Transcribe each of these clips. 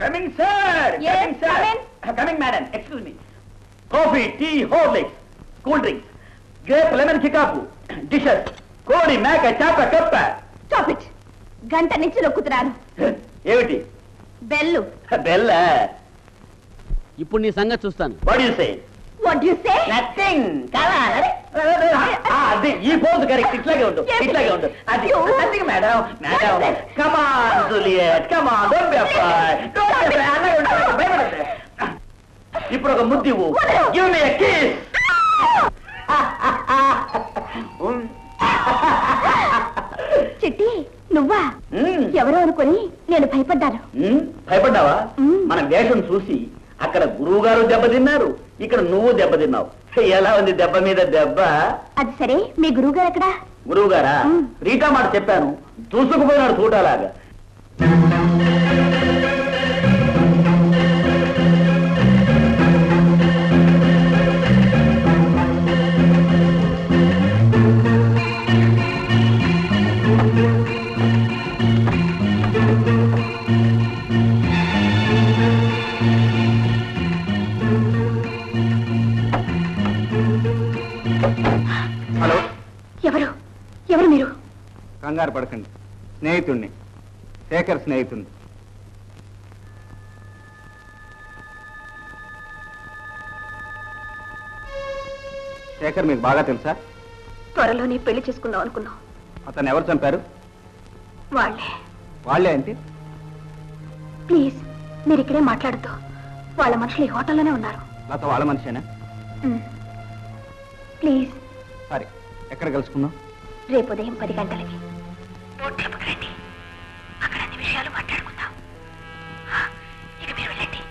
Coming, sir. Yes, come in. Coming, madam. Excuse me. Coffee, tea, Horlicks, cool drinks, grape, lemon, kikapu, dishes, కోడి మేక చేప కప్ప. Stop it. గంట నుంచి నొక్కుతున్నాను. ఏమిటి? బెల్లు. బెల్ల. ఇప్పుడు నీ సంగతి చూస్తాను. What do you say? What do you say? Nothing. Come on. అది ఈ పోజ్ కరెక్ట్. ఇట్లాగే ఉండు. ఇట్లాగే ఉండు. అది nothing madam. Madam. Come on, Juliet. Come on. Don't be afraid. Don't be afraid. అలాగే ఉండు. భయపడద్దు. ఇప్పుడు ఒక ముద్దివు. Give me a kiss. చిట్టి నువ్వా? ఎవరో అనుకొని నేను భయపడ్డాను. భయపడ్డావా? మన వేషం చూసి అక్కడ గురువు గారు దెబ్బతిన్నారు, ఇక్కడ నువ్వు దెబ్బతిన్నావు. ఎలా ఉంది దెబ్బ మీద దెబ్బ? అది సరే, మీ గురువు గారు ఎక్కడా? గురువు గారా? రీటా మాట చెప్పాను, చూసుకుపోయినాడు చూడాలాగా. హలో, ఎవరు ఎవరు మీరు? కంగారు పడకండి, స్నేహితుణ్ణి, శేఖర్ స్నేహితుణ్ణి. శేఖర్ మీకు బాగా తెలుసా? త్వరలోనే పెళ్లి చేసుకుందాం అనుకున్నాం. అతను ఎవరు చంపారు? వాళ్ళే అంటే? ప్లీజ్ మీరు ఇక్కడే మాట్లాడుతూ, వాళ్ళ మనుషులు ఈ హోటల్లోనే ఉన్నారు. నాతో వాళ్ళ మనిషేనా? ప్లీజ్. సరే, ఎక్కడ కలుసుకుందాం? రేపు ఉదయం 10 గంటలకి బోట్ క్లబ్కి రండి. అక్కడ అన్ని విషయాలు మాట్లాడుకుందాం. ఇక మీరు వెళ్ళండి.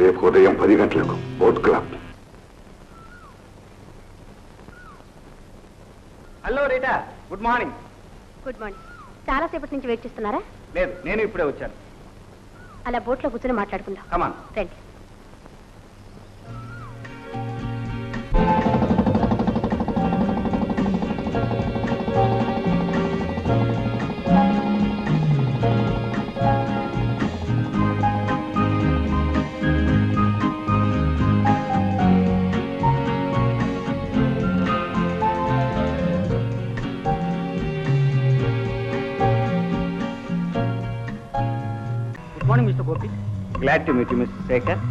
రేపు ఉదయం 10 గంటలకు boat club. Hello Rita, good morning. Good morning. చాలాసేపటి నుంచి వెయిట్ చేస్తున్నారా? లేదు, నేను ఇప్పుడే వచ్చాను. అలా బోట్లో కూర్చొని మాట్లాడుకుందాం. కమాన్. రండి. Good morning mister Gopi. Glad to meet you mister Shekhar.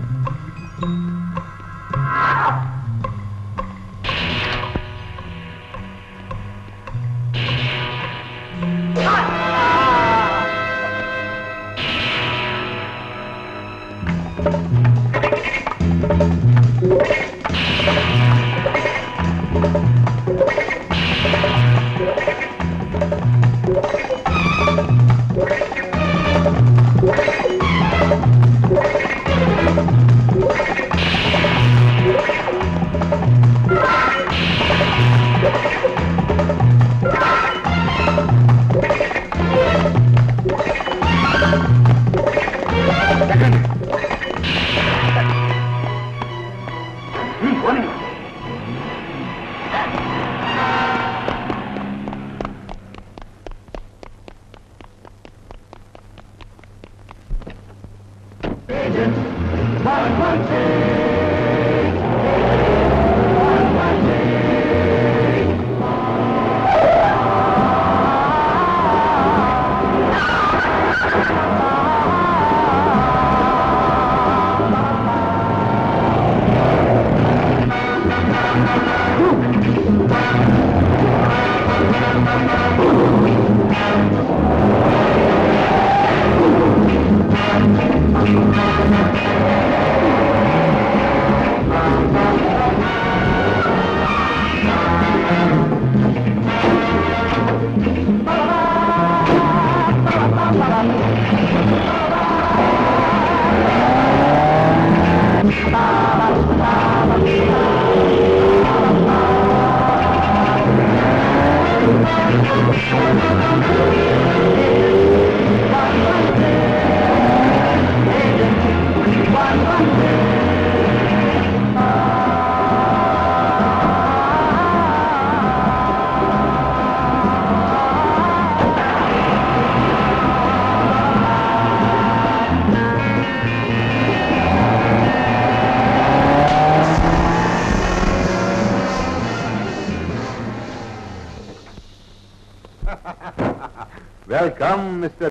Welcome mister